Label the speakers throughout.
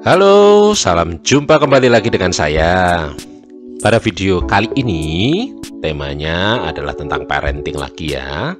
Speaker 1: Halo, salam jumpa kembali lagi dengan saya. Pada video kali ini, temanya adalah tentang parenting lagi ya.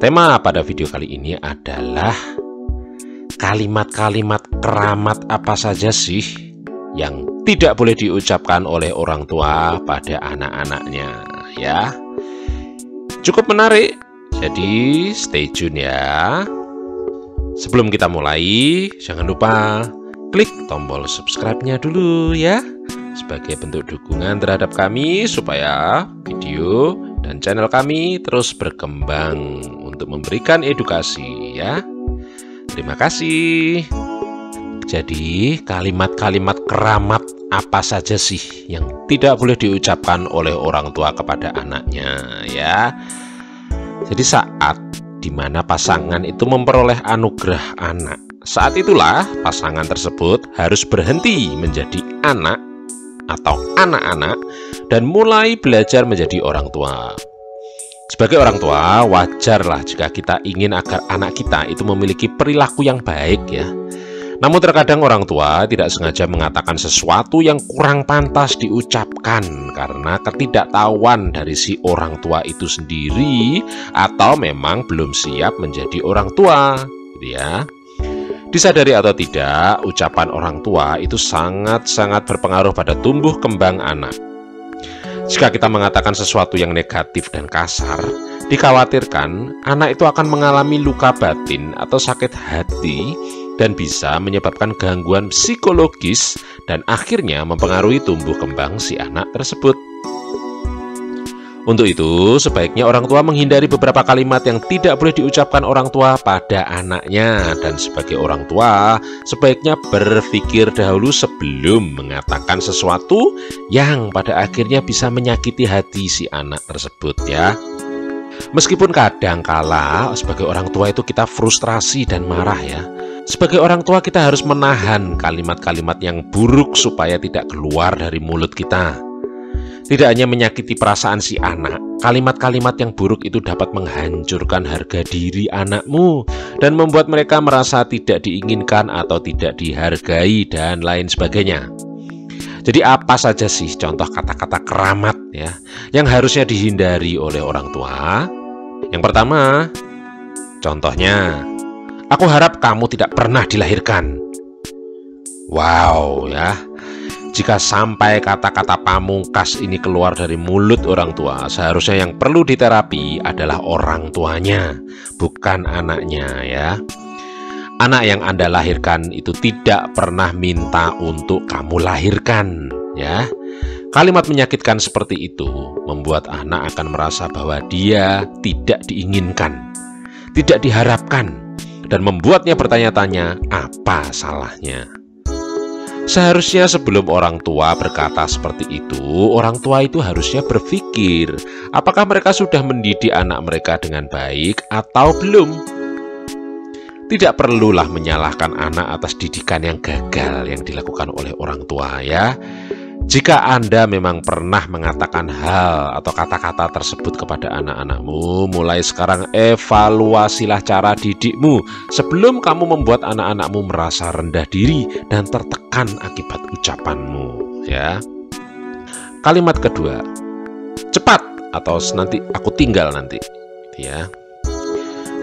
Speaker 1: Tema pada video kali ini adalah kalimat-kalimat keramat apa saja sih yang tidak boleh diucapkan oleh orang tua pada anak-anaknya ya. Cukup menarik, jadi stay tune ya. Sebelum kita mulai, jangan lupa klik tombol subscribe-nya dulu ya, sebagai bentuk dukungan terhadap kami supaya video dan channel kami terus berkembang untuk memberikan edukasi ya. Terima kasih. Jadi kalimat-kalimat keramat apa saja sih yang tidak boleh diucapkan oleh orang tua kepada anaknya ya. Jadi saat dimana pasangan itu memperoleh anugerah anak, saat itulah pasangan tersebut harus berhenti menjadi anak atau anak-anak dan mulai belajar menjadi orang tua. Sebagai orang tua, wajarlah jika kita ingin agar anak kita itu memiliki perilaku yang baik ya. Namun terkadang orang tua tidak sengaja mengatakan sesuatu yang kurang pantas diucapkan karena ketidaktahuan dari si orang tua itu sendiri atau memang belum siap menjadi orang tua, gitu ya. Disadari atau tidak, ucapan orang tua itu sangat-sangat berpengaruh pada tumbuh kembang anak. Jika kita mengatakan sesuatu yang negatif dan kasar, dikhawatirkan anak itu akan mengalami luka batin atau sakit hati dan bisa menyebabkan gangguan psikologis dan akhirnya mempengaruhi tumbuh kembang si anak tersebut. Untuk itu, sebaiknya orang tua menghindari beberapa kalimat yang tidak boleh diucapkan orang tua pada anaknya. Dan sebagai orang tua, sebaiknya berpikir dahulu sebelum mengatakan sesuatu yang pada akhirnya bisa menyakiti hati si anak tersebut ya. Meskipun kadang-kala sebagai orang tua itu kita frustrasi dan marah ya. Sebagai orang tua kita harus menahan kalimat-kalimat yang buruk supaya tidak keluar dari mulut kita. Tidak hanya menyakiti perasaan si anak, kalimat-kalimat yang buruk itu dapat menghancurkan harga diri anakmu dan membuat mereka merasa tidak diinginkan atau tidak dihargai dan lain sebagainya. Jadi apa saja sih contoh kata-kata keramat ya yang harusnya dihindari oleh orang tua? Yang pertama, contohnya, aku harap kamu tidak pernah dilahirkan. Wow ya. Jika sampai kata-kata pamungkas ini keluar dari mulut orang tua, seharusnya yang perlu diterapi adalah orang tuanya, bukan anaknya ya. Anak yang Anda lahirkan itu tidak pernah minta untuk kamu lahirkan ya. Kalimat menyakitkan seperti itu membuat anak akan merasa bahwa dia tidak diinginkan, tidak diharapkan, dan membuatnya bertanya-tanya apa salahnya. Seharusnya sebelum orang tua berkata seperti itu, orang tua itu harusnya berpikir apakah mereka sudah mendidik anak mereka dengan baik atau belum. Tidak perlulah menyalahkan anak atas didikan yang gagal yang dilakukan oleh orang tua ya. Jika Anda memang pernah mengatakan hal atau kata-kata tersebut kepada anak-anakmu, mulai sekarang evaluasilah cara didikmu sebelum kamu membuat anak-anakmu merasa rendah diri dan tertekan akibat ucapanmu ya. Kalimat kedua, cepat atau nanti aku tinggal nanti ya.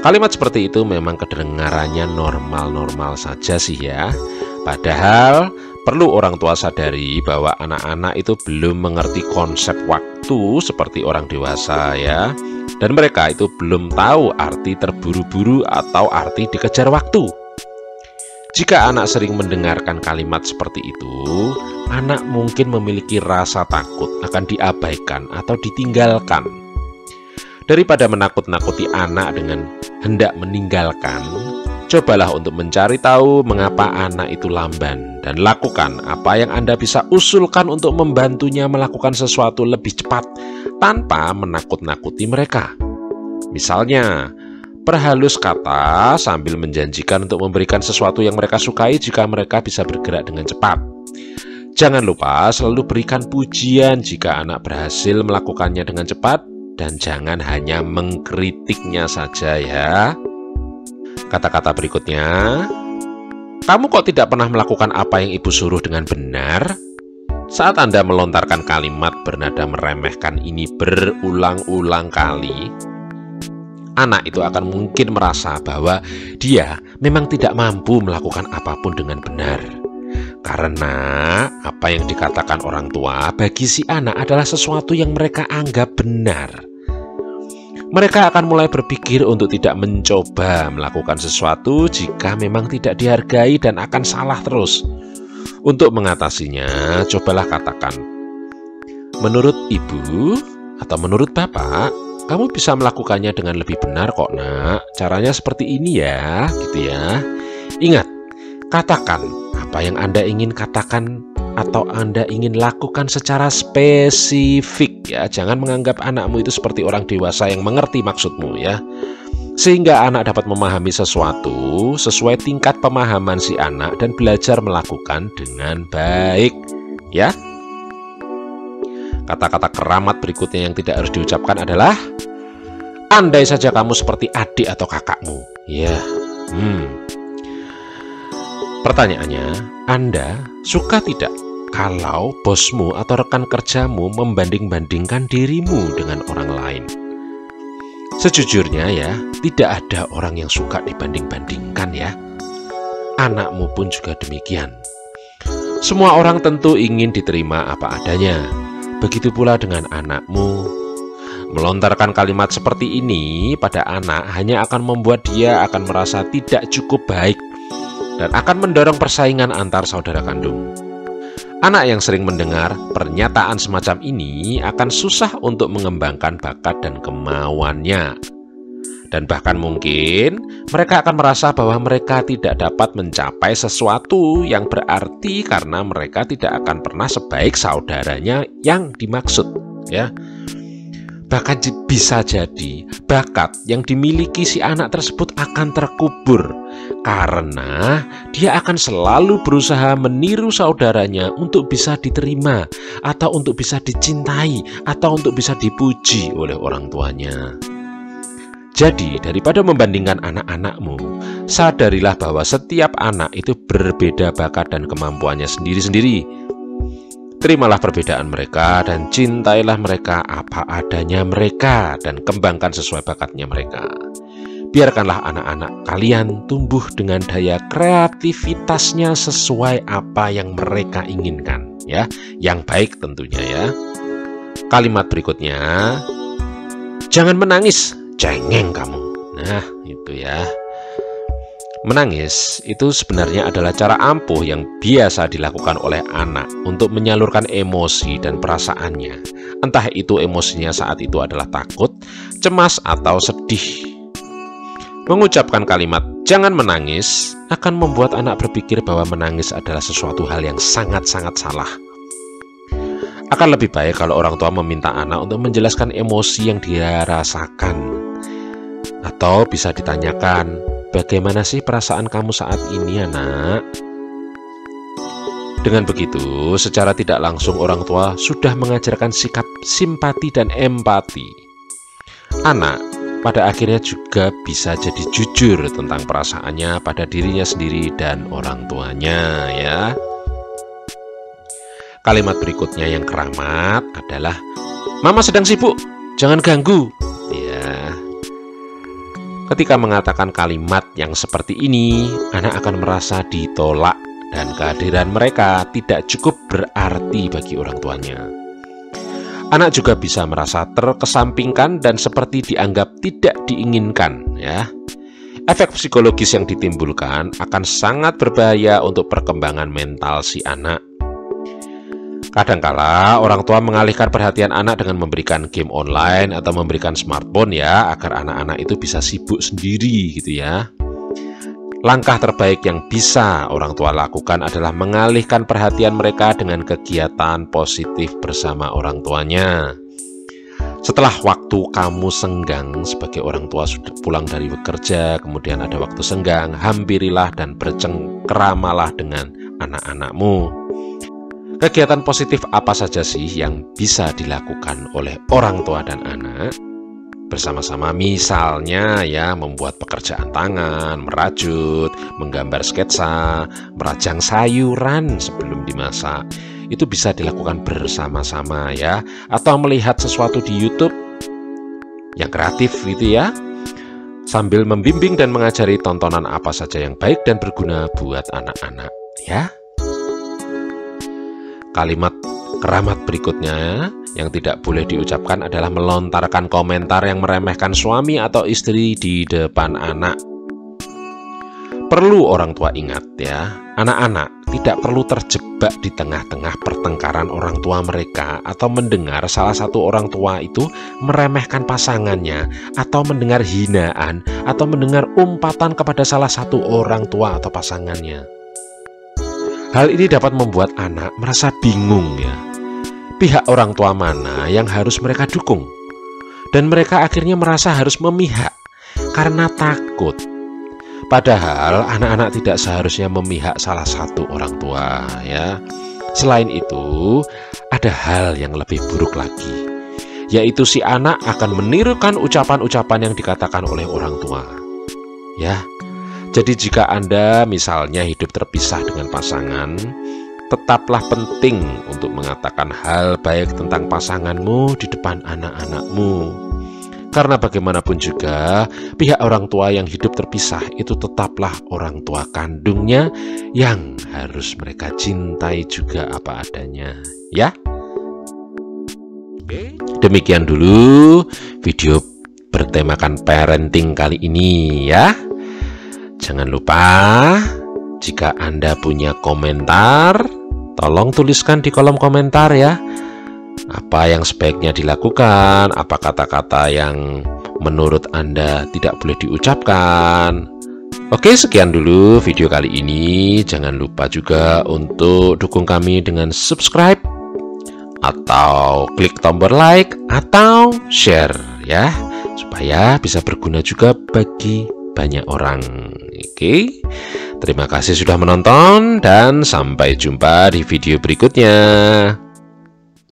Speaker 1: Kalimat seperti itu memang kedengarannya normal-normal saja sih ya. Padahal perlu orang tua sadari bahwa anak-anak itu belum mengerti konsep waktu seperti orang dewasa ya. Dan mereka itu belum tahu arti terburu-buru atau arti dikejar waktu. Jika anak sering mendengarkan kalimat seperti itu, anak mungkin memiliki rasa takut akan diabaikan atau ditinggalkan. Daripada menakut-nakuti anak dengan hendak meninggalkan, cobalah untuk mencari tahu mengapa anak itu lamban dan lakukan apa yang Anda bisa usulkan untuk membantunya melakukan sesuatu lebih cepat tanpa menakut-nakuti mereka. Misalnya, perhalus kata sambil menjanjikan untuk memberikan sesuatu yang mereka sukai jika mereka bisa bergerak dengan cepat. Jangan lupa selalu berikan pujian jika anak berhasil melakukannya dengan cepat dan jangan hanya mengkritiknya saja ya. Kata-kata berikutnya, Kamu kok tidak pernah melakukan apa yang ibu suruh dengan benar? Saat Anda melontarkan kalimat bernada meremehkan ini berulang-ulang kali, anak itu akan mungkin merasa bahwa dia memang tidak mampu melakukan apapun dengan benar. Karena apa yang dikatakan orang tua bagi si anak adalah sesuatu yang mereka anggap benar. Mereka akan mulai berpikir untuk tidak mencoba melakukan sesuatu jika memang tidak dihargai dan akan salah terus. Untuk mengatasinya, cobalah katakan, menurut ibu atau menurut bapak, kamu bisa melakukannya dengan lebih benar kok nak. Caranya seperti ini ya, gitu ya. Ingat, katakan apa yang Anda ingin katakan atau Anda ingin lakukan secara spesifik ya. Jangan menganggap anakmu itu seperti orang dewasa yang mengerti maksudmu ya. Sehingga anak dapat memahami sesuatu sesuai tingkat pemahaman si anak dan belajar melakukan dengan baik ya. Kata-kata keramat berikutnya yang tidak harus diucapkan adalah, andai saja kamu seperti adik atau kakakmu ya. Pertanyaannya, Anda suka tidak kalau bosmu atau rekan kerjamu membanding-bandingkan dirimu dengan orang lain? Sejujurnya ya, tidak ada orang yang suka dibanding-bandingkan ya. Anakmu pun juga demikian. Semua orang tentu ingin diterima apa adanya. Begitu pula dengan anakmu. Melontarkan kalimat seperti ini pada anak hanya akan membuat dia akan merasa tidak cukup baik dan akan mendorong persaingan antar saudara kandung. Anak yang sering mendengar pernyataan semacam ini akan susah untuk mengembangkan bakat dan kemauannya. Dan bahkan mungkin mereka akan merasa bahwa mereka tidak dapat mencapai sesuatu yang berarti karena mereka tidak akan pernah sebaik saudaranya yang dimaksud ya. Bahkan bisa jadi bakat yang dimiliki si anak tersebut akan terkubur karena dia akan selalu berusaha meniru saudaranya untuk bisa diterima atau untuk bisa dicintai atau untuk bisa dipuji oleh orang tuanya. Jadi daripada membandingkan anak-anakmu, sadarilah bahwa setiap anak itu berbeda bakat dan kemampuannya sendiri-sendiri. Terimalah perbedaan mereka dan cintailah mereka apa adanya mereka dan kembangkan sesuai bakatnya mereka. Biarkanlah anak-anak kalian tumbuh dengan daya kreativitasnya sesuai apa yang mereka inginkan ya, yang baik tentunya ya. Kalimat berikutnya, jangan menangis, cengeng kamu. Nah, itu ya. Menangis itu sebenarnya adalah cara ampuh yang biasa dilakukan oleh anak untuk menyalurkan emosi dan perasaannya. Entah itu emosinya saat itu adalah takut, cemas, atau sedih. Mengucapkan kalimat jangan menangis akan membuat anak berpikir bahwa menangis adalah sesuatu hal yang sangat-sangat salah. Akan lebih baik kalau orang tua meminta anak untuk menjelaskan emosi yang dia rasakan. Atau bisa ditanyakan, bagaimana sih perasaan kamu saat ini, anak? Dengan begitu, secara tidak langsung orang tua sudah mengajarkan sikap simpati dan empati. Anak pada akhirnya juga bisa jadi jujur tentang perasaannya pada dirinya sendiri dan orang tuanya ya. Kalimat berikutnya yang keramat adalah, Mama sedang sibuk, jangan ganggu. Ya. Ketika mengatakan kalimat yang seperti ini, anak akan merasa ditolak dan kehadiran mereka tidak cukup berarti bagi orang tuanya. Anak juga bisa merasa terkesampingkan dan seperti dianggap tidak diinginkan ya. Efek psikologis yang ditimbulkan akan sangat berbahaya untuk perkembangan mental si anak. Kadangkala orang tua mengalihkan perhatian anak dengan memberikan game online atau memberikan smartphone ya, agar anak-anak itu bisa sibuk sendiri gitu ya. Langkah terbaik yang bisa orang tua lakukan adalah mengalihkan perhatian mereka dengan kegiatan positif bersama orang tuanya. Setelah waktu kamu senggang sebagai orang tua sudah pulang dari bekerja, kemudian ada waktu senggang, hampirilah dan bercengkeramalah dengan anak-anakmu. Kegiatan positif apa saja sih yang bisa dilakukan oleh orang tua dan anak? bersama-sama, misalnya ya membuat pekerjaan tangan, merajut, menggambar sketsa, merajang sayuran sebelum dimasak. Itu bisa dilakukan bersama-sama ya, atau melihat sesuatu di YouTube yang kreatif gitu ya, sambil membimbing dan mengajari tontonan apa saja yang baik dan berguna buat anak-anak ya. Kalimat keramat berikutnya yang tidak boleh diucapkan adalah melontarkan komentar yang meremehkan suami atau istri di depan anak. Perlu orang tua ingat ya, anak-anak tidak perlu terjebak di tengah-tengah pertengkaran orang tua mereka atau mendengar salah satu orang tua itu meremehkan pasangannya, atau mendengar hinaan atau mendengar umpatan kepada salah satu orang tua atau pasangannya. Hal ini dapat membuat anak merasa bingung ya, pihak orang tua mana yang harus mereka dukung, dan mereka akhirnya merasa harus memihak karena takut. Padahal anak-anak tidak seharusnya memihak salah satu orang tua ya. Selain itu, ada hal yang lebih buruk lagi, yaitu si anak akan menirukan ucapan-ucapan yang dikatakan oleh orang tua ya. Jadi jika Anda misalnya hidup terpisah dengan pasangan, tetaplah penting untuk mengatakan hal baik tentang pasanganmu di depan anak-anakmu. Karena bagaimanapun juga, pihak orang tua yang hidup terpisah itu tetaplah orang tua kandungnya yang harus mereka cintai juga apa adanya ya. Demikian dulu video bertemakan parenting kali ini ya. Jangan lupa, jika Anda punya komentar, tolong tuliskan di kolom komentar ya. Apa yang sebaiknya dilakukan, apa kata-kata yang menurut Anda tidak boleh diucapkan. Oke, sekian dulu video kali ini. Jangan lupa juga untuk dukung kami dengan subscribe, atau klik tombol like, atau share ya, supaya bisa berguna juga bagi banyak orang. Oke, terima kasih sudah menonton dan sampai jumpa di video berikutnya.